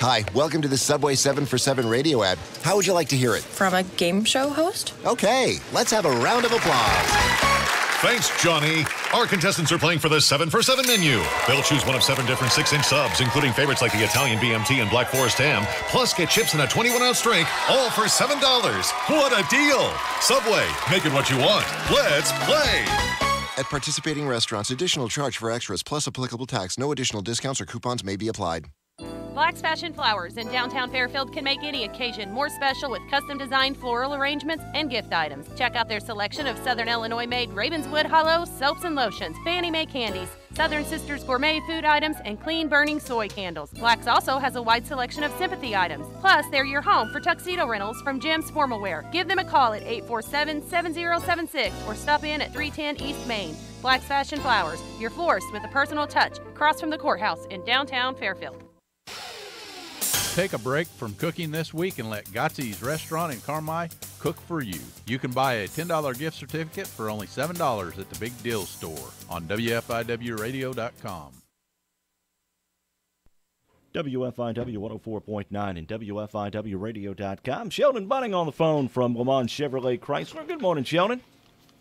Hi, welcome to the Subway 7 for 7 radio ad. How would you like to hear it? From a game show host? Okay, let's have a round of applause. Thanks, Johnny. Our contestants are playing for the 7 for 7 menu. They'll choose one of 7 different 6-inch subs, including favorites like the Italian BMT and Black Forest ham, plus get chips in a 21-ounce drink, all for $7. What a deal! Subway, make it what you want. Let's play. At participating restaurants, additional charge for extras plus applicable tax. No additional discounts or coupons may be applied. Black's Fashion Flowers in downtown Fairfield can make any occasion more special with custom-designed floral arrangements and gift items. Check out their selection of Southern Illinois-made Ravenswood Hollow soaps and lotions, Fannie Mae candies, Southern Sisters gourmet food items, and clean-burning soy candles. Black's also has a wide selection of sympathy items. Plus, they're your home for tuxedo rentals from Jim's Formal Wear. Give them a call at 847-7076 or stop in at 310 East Main. Black's Fashion Flowers, your florist with a personal touch, across from the courthouse in downtown Fairfield. Take a break from cooking this week and let Gotzi's Restaurant in Carmi cook for you. You can buy a $10 gift certificate for only $7 at the Big Deal Store on WFIWradio.com. WFIW 104.9 and WFIWradio.com. Sheldon Bunning on the phone from Le Mans Chevrolet Chrysler. Good morning, Sheldon.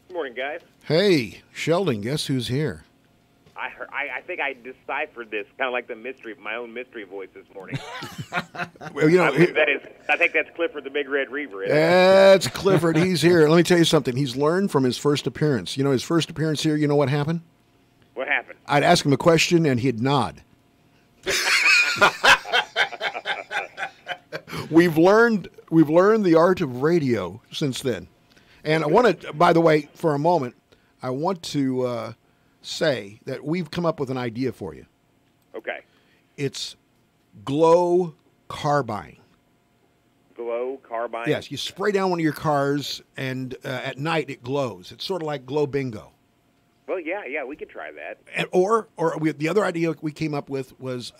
Good morning, guys. Hey, Sheldon, guess who's here? I think I deciphered this, kind of like my own mystery voice this morning. Well, you know, I think that's Clifford the Big Red Reaver. That's Clifford. He's here. Let me tell you something. He's learned from his first appearance. You know, his first appearance here, you know what happened? What happened? I'd ask him a question, and he'd nod. We've learned the art of radio since then. And I want to, by the way, for a moment, I want to say that we've come up with an idea for you. Okay. It's glow carbine. Glow carbine? Yes, you spray down one of your cars, and at night it glows. It's sort of like glow bingo. Well, yeah, we could try that. The other idea we came up with was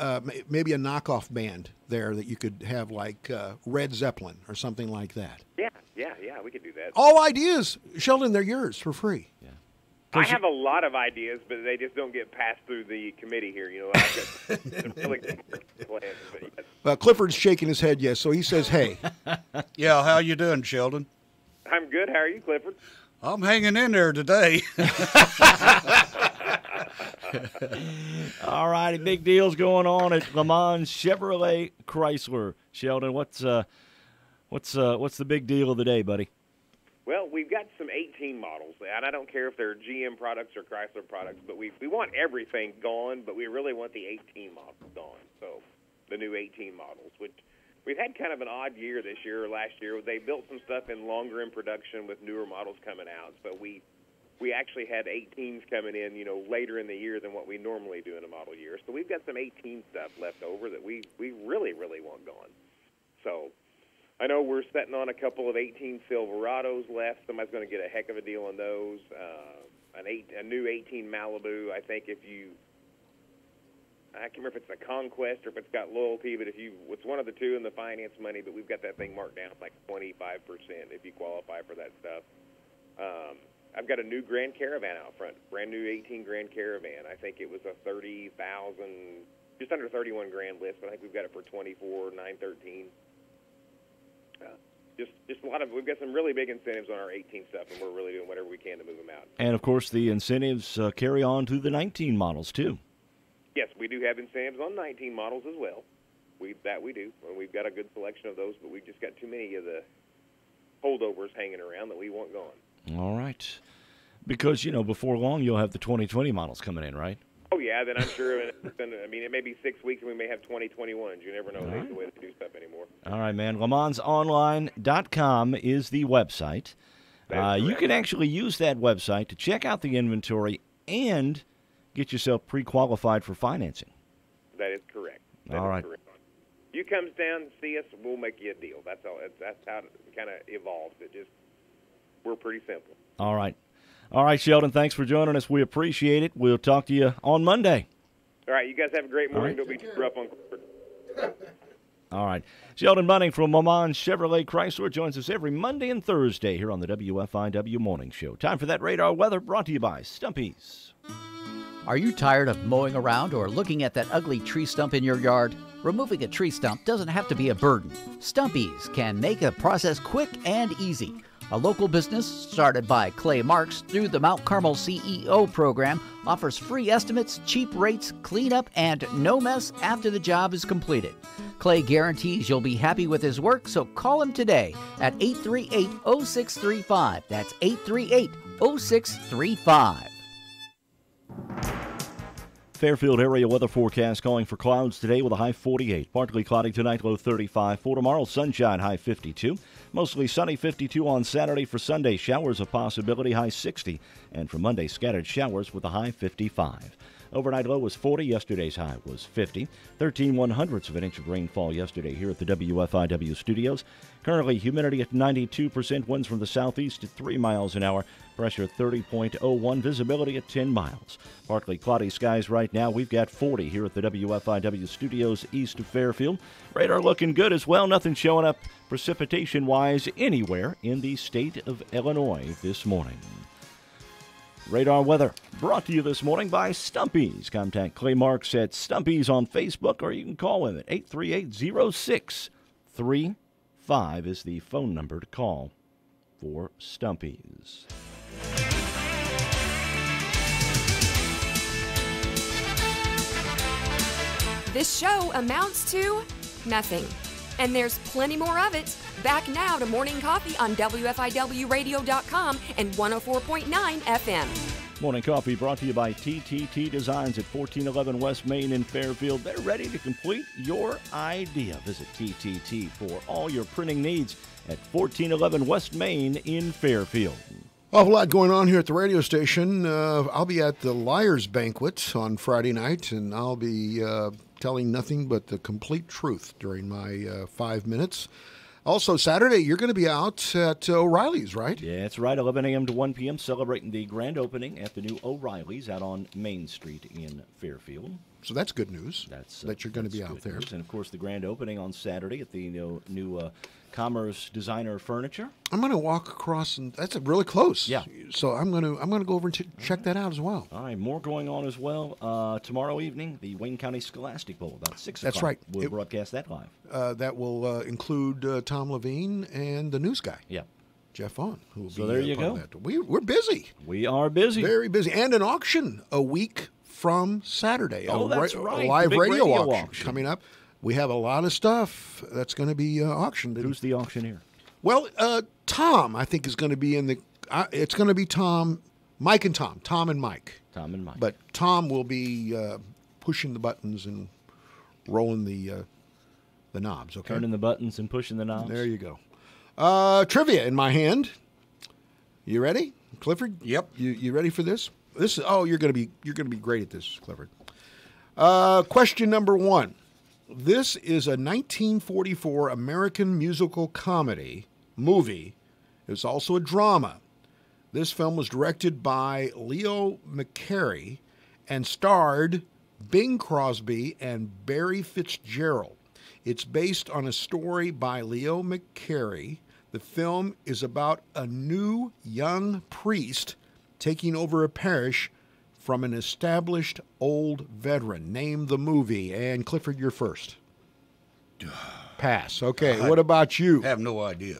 maybe a knockoff band there that you could have like Red Zeppelin or something like that. Yeah, we could do that. All ideas, Sheldon, they're yours for free. Yeah. I have a lot of ideas, but they just don't get passed through the committee here. You know, I've got some really good plans. But yes. Clifford's shaking his head yes, so he says, hey. Yeah, how you doing, Sheldon? I'm good. How are you, Clifford? I'm hanging in there today. All righty, big deals going on at Le Mans Chevrolet Chrysler. Sheldon, what's the big deal of the day, buddy? Well, we've got some 18 models, and I don't care if they're GM products or Chrysler products, but we want everything gone, but we really want the 18 models gone. So the new 18 models, which we've had kind of an odd year this year or last year. They built some stuff in longer in production with newer models coming out, so we actually had 18s coming in, you know, later in the year than what we normally do in a model year. So we've got some 18 stuff left over that we really, really want gone. So I know we're setting on a couple of 18 Silverados left. Somebody's going to get a heck of a deal on those. A new 18 Malibu. I think I can't remember if it's a Conquest or if it's got loyalty, but it's one of the two in the finance money. But we've got that thing marked down like 25% if you qualify for that stuff. I've got a new Grand Caravan out front, brand new 18 Grand Caravan. I think it was a 30,000, just under 31 grand list, but I think we've got it for 24,913. Just a lot of, we've got some really big incentives on our 18 stuff, and we're really doing whatever we can to move them out. And, of course, the incentives carry on to the 19 models, too. Yes, we do have incentives on 19 models as well. We do. And we've got a good selection of those, but we've just got too many of the holdovers hanging around that we want gone. All right. Because, you know, before long, you'll have the 2020 models coming in, right? Oh, yeah, then I'm sure, it may be 6 weeks and we may have 2021s. You never know. That's the way they do stuff anymore. All right, man. LeMansOnline.com is the website. You can actually use that website to check out the inventory and get yourself pre-qualified for financing. That is correct. All right. Correct. You come down and see us, we'll make you a deal. That's all. That's how it kind of evolves. We're pretty simple. All right. All right, Sheldon, thanks for joining us. We appreciate it. We'll talk to you on Monday. All right, you guys have a great morning. Don't be too rough on Clifford. All right. Sheldon Bunning from Le Mans Chevrolet Chrysler joins us every Monday and Thursday here on the WFIW Morning Show. Time for that radar weather brought to you by Stumpy's. Are you tired of mowing around or looking at that ugly tree stump in your yard? Removing a tree stump doesn't have to be a burden. Stumpy's can make the process quick and easy. A local business started by Clay Marks through the Mount Carmel CEO program offers free estimates, cheap rates, cleanup, and no mess after the job is completed. Clay guarantees you'll be happy with his work, so call him today at 838-0635. That's 838-0635. Fairfield area weather forecast calling for clouds today with a high 48. Partly cloudy tonight, low 35. For tomorrow, sunshine, high 52. Mostly sunny, 52 on Saturday. For Sunday, showers a possibility, high 60. And for Monday, scattered showers with a high 55. Overnight low was 40. Yesterday's high was 50. 13/100ths of an inch of rainfall yesterday here at the WFIW studios. Currently, humidity at 92%. Winds from the southeast at 3 miles an hour. Pressure 30.01. Visibility at 10 miles. Partly cloudy skies right now. We've got 40 here at the WFIW studios east of Fairfield. Radar looking good as well. Nothing showing up precipitation-wise anywhere in the state of Illinois this morning. Radar weather brought to you this morning by Stumpy's. Contact Clay Marks at Stumpy's on Facebook, or you can call him at 838-0635 is the phone number to call for Stumpy's. This show amounts to nothing. And there's plenty more of it. Back now to Morning Coffee on WFIWradio.com and 104.9 FM. Morning Coffee brought to you by TTT Designs at 1411 West Main in Fairfield. They're ready to complete your idea. Visit TTT for all your printing needs at 1411 West Main in Fairfield. Awful lot going on here at the radio station. I'll be at the Liars Banquet on Friday night, and I'll be telling nothing but the complete truth during my 5 minutes. Also, Saturday, you're going to be out at O'Reilly's, right? Yeah, that's right. 11 a.m. to 1 p.m. celebrating the grand opening at the new O'Reilly's out on Main Street in Fairfield. So that's good news that you're going to be out there. News. And, of course, the grand opening on Saturday at the new Commerce Designer Furniture. I'm going to walk across, and that's really close. Yeah. So I'm going to go over and check that out as well. All right, more going on as well. Tomorrow evening, the Wayne County Scholastic Bowl, about 6 o'clock. That's right. We'll broadcast that live. That will include Tom Levine and the news guy. Yeah. Jeff Vaughn, who will So be there you part go. of that. We're busy. We are busy. Very busy. And an auction a week from Saturday. Oh, that's right. A live The big radio auction auction coming up. We have a lot of stuff that's going to be auctioned. Who's the auctioneer? Well, Tom, I think, is going to be in the. It's going to be Tom, Mike, and Tom. Tom and Mike. Tom and Mike. But Tom will be pushing the buttons and rolling the knobs. Okay. Turning the buttons and pushing the knobs. There you go. Trivia in my hand. You ready, Clifford? Yep. You ready for this? This is. Oh, you're going to be great at this, Clifford. Question number 1. This is a 1944 American musical comedy movie. It's also a drama. This film was directed by Leo McCarey and starred Bing Crosby and Barry Fitzgerald. It's based on a story by Leo McCarey. The film is about a new young priest taking over a parish from an established old veteran. Name the movie. And Clifford, you're first. Pass. Okay. What about you? I have no idea.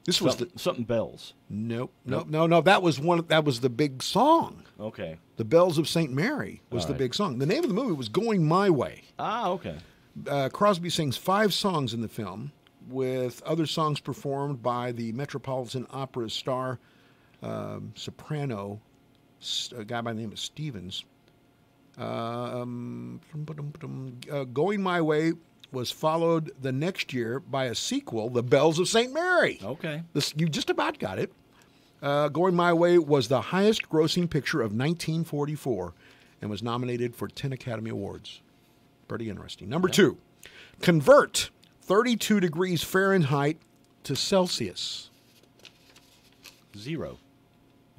This was something bells. Nope. No. That was the big song. Okay. The Bells of St. Mary was All the right. big song. The name of the movie was Going My Way. Ah, okay. Crosby sings 5 songs in the film, with other songs performed by the Metropolitan Opera star soprano, a guy by the name of Stevens. Going My Way was followed the next year by a sequel, The Bells of St. Mary. Okay. You just about got it. Going My Way was the highest grossing picture of 1944 and was nominated for 10 Academy Awards. Pretty interesting. Number 2, convert 32 degrees Fahrenheit to Celsius. 0.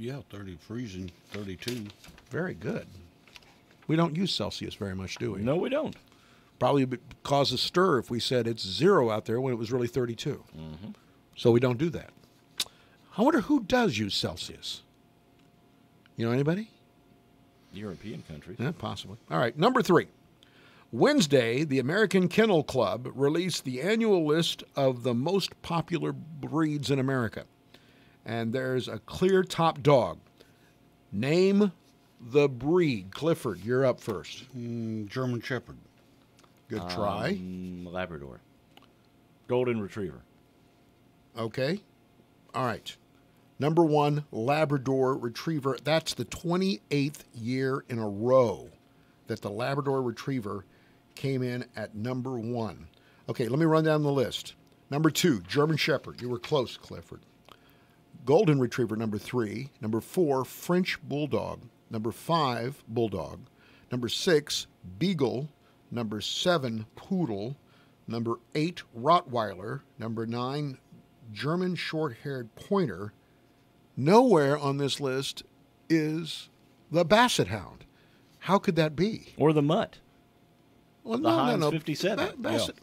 Yeah, 30 freezing, 32. Very good. We don't use Celsius very much, do we? No, we don't. Probably would cause a stir if we said it's 0 out there when it was really 32. Mm-hmm. So we don't do that. I wonder who does use Celsius. You know anybody? European countries. Yeah, possibly. All right, number 3. Wednesday, the American Kennel Club released the annual list of the most popular breeds in America. And there's a clear top dog. Name the breed. Clifford, you're up first. German Shepherd. Good try. Labrador. Golden Retriever. Okay. All right. Number 1, Labrador Retriever. That's the 28th year in a row that the Labrador Retriever came in at number 1. Okay, let me run down the list. Number 2, German Shepherd. You were close, Clifford. Golden Retriever, number 3. Number 4, French Bulldog. Number 5, Bulldog. Number 6, Beagle. Number 7, Poodle. Number 8, Rottweiler. Number 9, German Short-Haired Pointer. Nowhere on this list is the Basset Hound. How could that be? Or the Mutt. Well, The Heinz 57.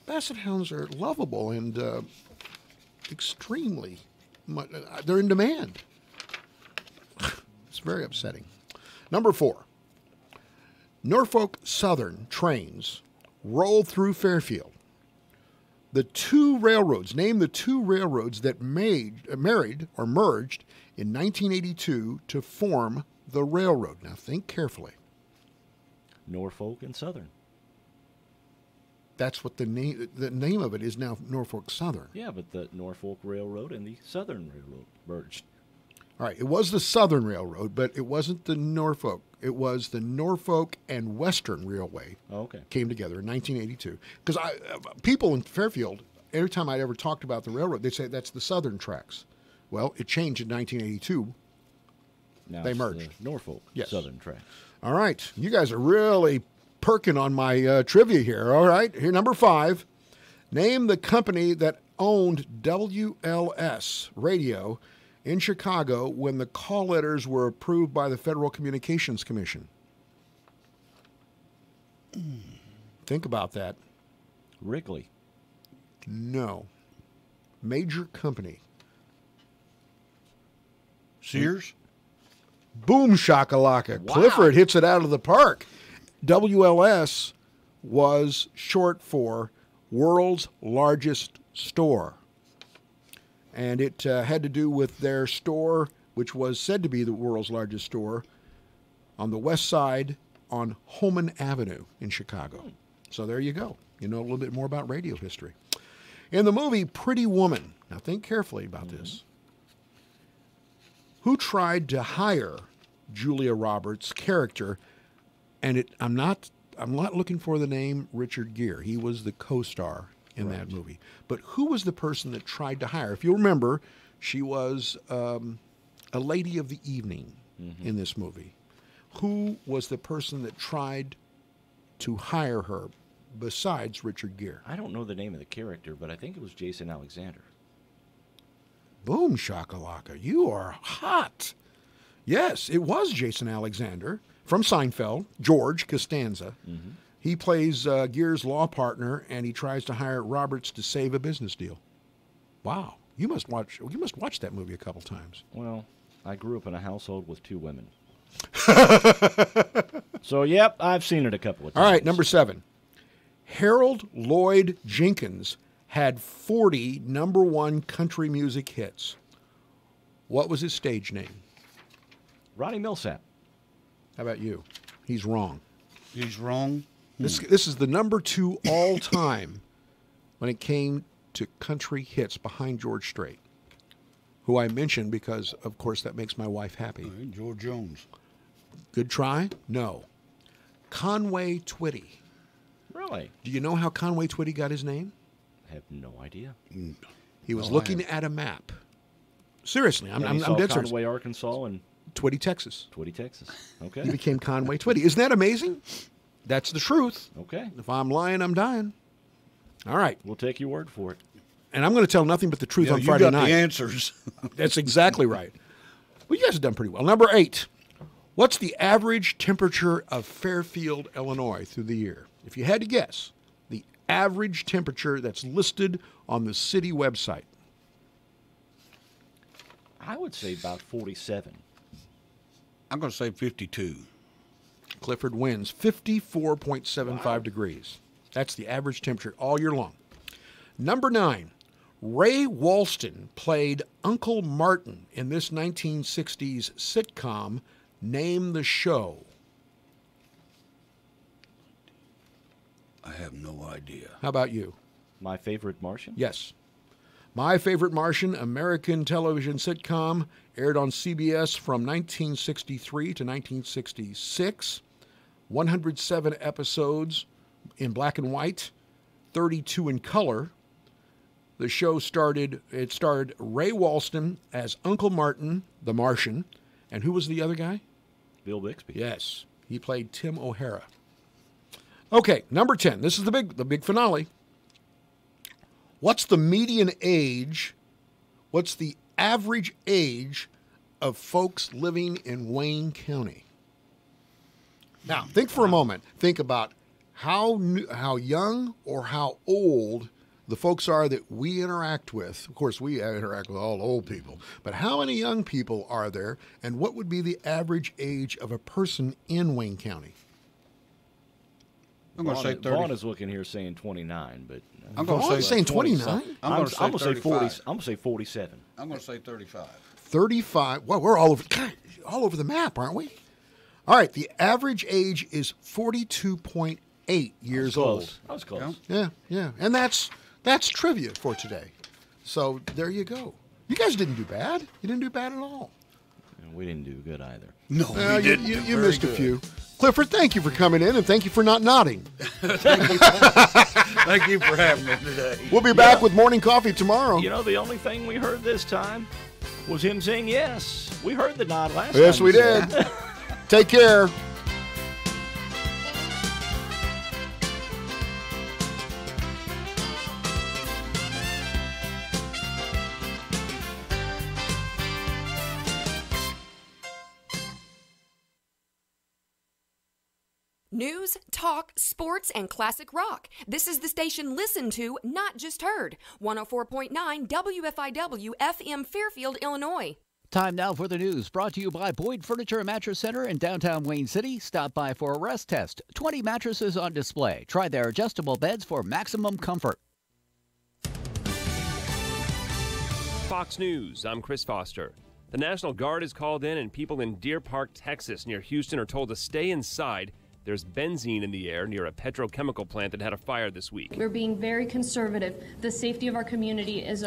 Basset Hounds are lovable and extremely, they're in demand. It's very upsetting. Number 4, Norfolk Southern trains roll through Fairfield. The two railroads, name the two railroads that married or merged in 1982 to form the railroad. Now think carefully. Norfolk and Southern. That's what the name of it is now, Norfolk Southern. Yeah, but the Norfolk Railroad and the Southern Railroad merged. All right, it was the Southern Railroad, but it wasn't the Norfolk. It was the Norfolk and Western Railway. Oh, okay. Came together in 1982. Because people in Fairfield, every time I'd ever talked about the railroad, they'd say that's the Southern tracks. Well, it changed in 1982. Now they it's merged. the Norfolk Yes. Southern tracks. All right, you guys are really perking on my trivia here. All right, here, number 5. Name the company that owned WLS Radio in Chicago when the call letters were approved by the Federal Communications Commission. Think about that. Wrigley. No. Major company. Sears? Boom shakalaka. Wow. Clifford hits it out of the park. WLS was short for World's Largest Store. And it had to do with their store, which was said to be the world's largest store, on the west side on Holman Avenue in Chicago. So there you go. You know a little bit more about radio history. In the movie Pretty Woman, now think carefully about this. Who tried to hire Julia Roberts' character? And I'm not looking for the name Richard Gere. He was the co-star in that movie. But who was the person that tried to hire? If you remember, she was a lady of the evening in this movie. Who was the person that tried to hire her besides Richard Gere? I don't know the name of the character, but I think it was Jason Alexander. Boom shakalaka. You are hot. Yes, it was Jason Alexander from Seinfeld, George Costanza. He plays Gere's law partner, and he tries to hire Roberts to save a business deal. Wow, you must watch that movie a couple times. Well, I grew up in a household with 2 women. So, yep, I've seen it a couple of times. All right, number 7. Harold Lloyd Jenkins had 40 number 1 country music hits. What was his stage name? Ronnie Millsap. How about you? He's wrong. He's wrong? This is the number 2 all time when it came to country hits behind George Strait, who I mentioned because, of course, that makes my wife happy. George Jones. Good try? No. Conway Twitty. Really? Do you know how Conway Twitty got his name? I have no idea. He was looking at a map. Seriously, I'm And he saw dead serious. Conway, Arkansas, and Twitty, Texas. Twitty, Texas. Okay. He became Conway Twitty. Isn't that amazing? That's the truth. Okay. If I'm lying, I'm dying. All right. We'll take your word for it. And I'm going to tell nothing but the truth on you Friday got night. the answers. That's exactly right. Well, you guys have done pretty well. Number 8. What's the average temperature of Fairfield, Illinois through the year? If you had to guess, the average temperature that's listed on the city website. I would say about 47. I'm going to say 52. Clifford wins 54.75 degrees. That's the average temperature all year long. Number 9. Ray Walston played Uncle Martin in this 1960s sitcom, Name the Show. I have no idea. How about you? My Favorite Martian? Yes. My Favorite Martian, American television sitcom, aired on CBS from 1963 to 1966. 107 episodes in black and white, 32 in color. The show starred Ray Walston as Uncle Martin, the Martian. And who was the other guy? Bill Bixby. Yes, he played Tim O'Hara. Okay, number 10. This is the big finale. What's the median age? What's the average age of folks living in Wayne County? Now, think for a moment. Think about how young or how old the folks are that we interact with. Of course, we interact with all old people. But how many young people are there, and what would be the average age of a person in Wayne County? I'm going to say 30. Vaughn is looking here saying 29, but I'm going to say saying 29. I'm going to say 40. I'm going to say 47. I'm going to say 35. 35. Well, we're all over the map, aren't we? All right. The average age is 42.8 years old. I was close. Yeah. And that's trivia for today. So there you go. You guys didn't do bad. You didn't do bad at all. We didn't do good either. No, we didn't. You missed a few. Clifford, thank you for coming in, and thank you for not nodding. Thank you for having me today. We'll be back with Morning Coffee tomorrow. You know, the only thing we heard this time was him saying yes. We heard the nod last time. Yes, we did. Take care. News, talk, sports, and classic rock. This is the station listened to, not just heard. 104.9 WFIW FM Fairfield, Illinois. Time now for the news, brought to you by Boyd Furniture and Mattress Center in downtown Wayne City. Stop by for a rest test. 20 mattresses on display. Try their adjustable beds for maximum comfort. Fox News, I'm Chris Foster. The National Guard is called in, and people in Deer Park, Texas, near Houston, are told to stay inside. There's benzene in the air near a petrochemical plant that had a fire this week. We're being very conservative. The safety of our community is